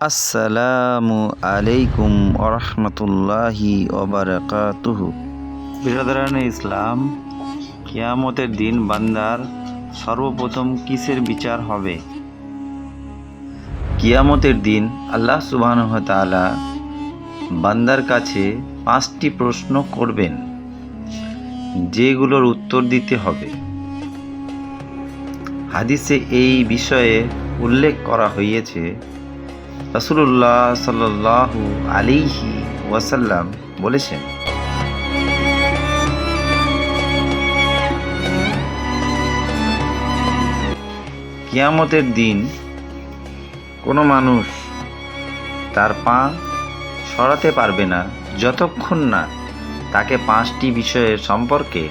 আসসালামু আলাইকুম ওরহমতুল্লাহি ওবারাকাতুহু। বিরাদরানে ইসলাম, কিয়ামতের দিন বান্দার সর্বপ্রথম কিসের বিচার হবে? কিয়ামতের দিন আল্লাহ সুবহানাহু ওয়া তাআলা বান্দার কাছে 5টি প্রশ্ন করবেন, যেগুলোর উত্তর দিতে হবে। হাদিসে এই বিষয়ে উল্লেখ করা হয়েছে। রাসূলুল্লাহ সাল্লাল্লাহু আলাইহি ওয়াসাল্লাম বলেছেন, কিয়ামতের দিন কোনো মানুষ তার পা সরাতে পারবে না যতক্ষণ না তাকে 5টি বিষয়ের সম্পর্কে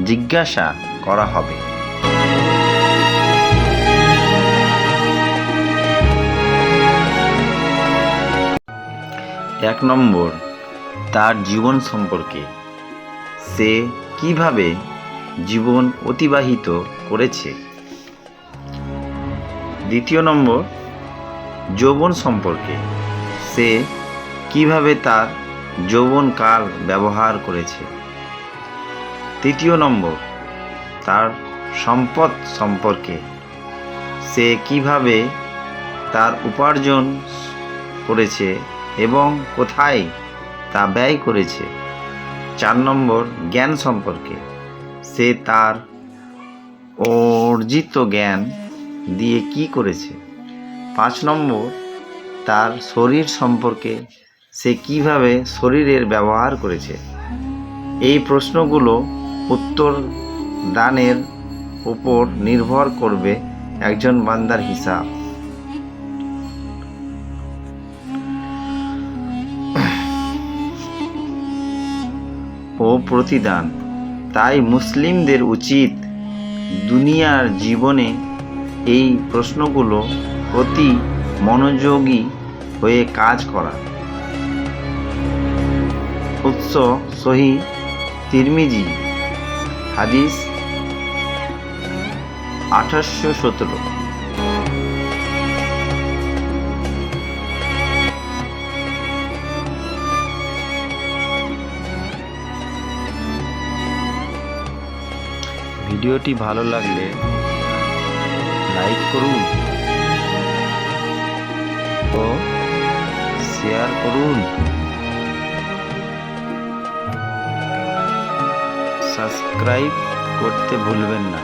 জিজ্ঞাসা করা হবে। 1 নম্বর, তার জীবন সম্পর্কে, সে কিভাবে জীবন অতিবাহিত করেছে। 2 নম্বর, যৌবন সম্পর্কে, সে কিভাবে তার যৌবনকাল ব্যবহার করেছে। 3 নম্বর, তার সম্পদ সম্পর্কে, সে কিভাবে তার উপার্জন করেছে এবং কোথায় তা ব্যয় করেছে। 4 নম্বর, জ্ঞান সম্পর্কে, সে তার অর্জিত জ্ঞান দিয়ে কি করেছে। 5 নম্বর, তার শরীর সম্পর্কে, সে কিভাবে শরীরের ব্যবহার করেছে। এই প্রশ্নগুলো উত্তর দানের উপর নির্ভর করবে একজন বান্দার হিসাব। ও প্রতিদান। তাই মুসলিমদের উচিত দুনিয়ার জীবনে এই প্রশ্নগুলো প্রতি মনোযোগী হয়ে কাজ করা। উৎস সহিহ তিরমিজি, হাদিস 2817। ভিডিওটি ভালো লাগলে লাইক করুন ও শেয়ার করুন। সাবস্ক্রাইব করতে ভুলবেন না।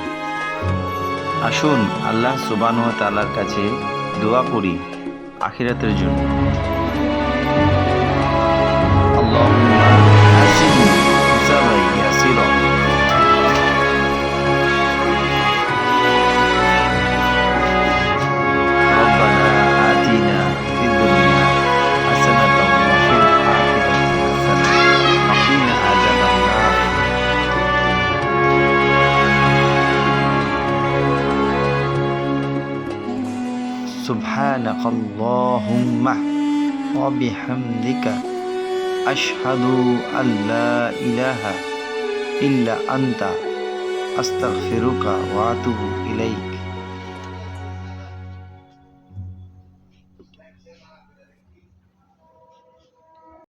আসুন আল্লাহ সুবহানাহু ওয়া তাআলার কাছে দোয়া করি আখিরাতের জন্য। আল্লাহুম্মা হাসিবনি হিসাবান ইয়াসিরা। سبحانك اللهم وبحمدك أشهد أن لا إله إلا أنت أستغفرك وأتوب إليك।